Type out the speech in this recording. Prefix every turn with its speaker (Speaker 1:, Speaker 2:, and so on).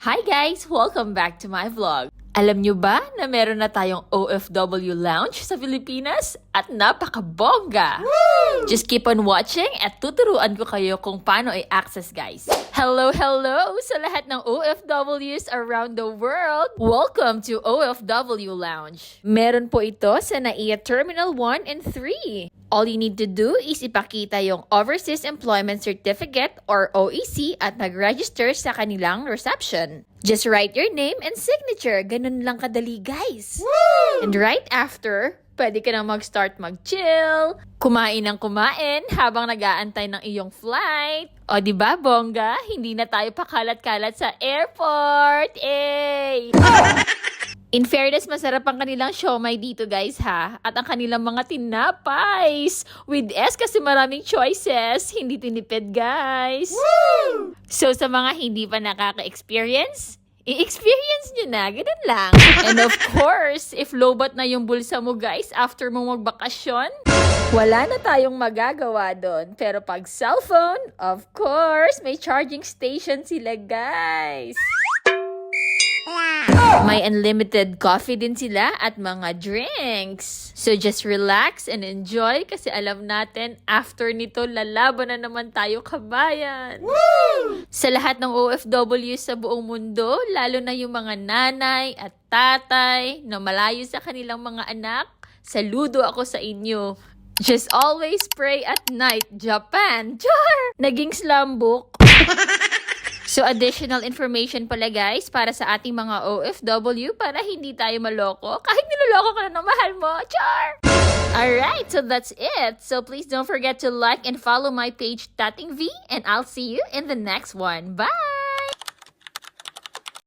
Speaker 1: Hi guys! Welcome back to my vlog. Alam nyo ba na meron na tayong OFW lounge sa Pilipinas? At napakabongga! Woo! Just keep on watching at tuturuan ko kayo kung paano i-access guys. Hello sa lahat ng OFWs around the world! Welcome to OFW Lounge. Meron po ito sa NAIA Terminal 1 and 3. All you need to do is ipakita yung Overseas Employment Certificate or OEC at mag-register sa kanilang reception. Just write your name and signature. Ganun lang kadali, guys. Woo! And right after, pwede ka na mag-start mag-chill, kumain ng kumain habang nag-aantay ng iyong flight. O diba, bongga? Hindi na tayo pakalat-kalat sa airport. Eh! In fairness, masarap ang kanilang siomay dito guys ha. At ang kanilang mga tinapays. With S kasi maraming choices. Hindi tinipid guys. Woo! So sa mga hindi pa nakaka-experience, i-experience nyo na. Ganun lang. And of course, if lobat na yung bulsa mo guys after mo magbakasyon, wala na tayong magagawa doon. Pero pag cellphone, of course, may charging station sila guys. May unlimited coffee din sila at mga drinks. So just relax and enjoy kasi alam natin after nito lalaban na naman tayo kabayan. Woo! Sa lahat ng OFW sa buong mundo, lalo na yung mga nanay at tatay na malayo sa kanilang mga anak, saludo ako sa inyo. Just always pray at night, Japan. Char! Naging slam book. So, additional information pala guys para sa ating mga OFW para hindi tayo maloko. Kahit niloloko ka na ng mahal mo. Char! Alright, so that's it. So, please don't forget to like and follow my page, Tating V, and I'll see you in the next one. Bye!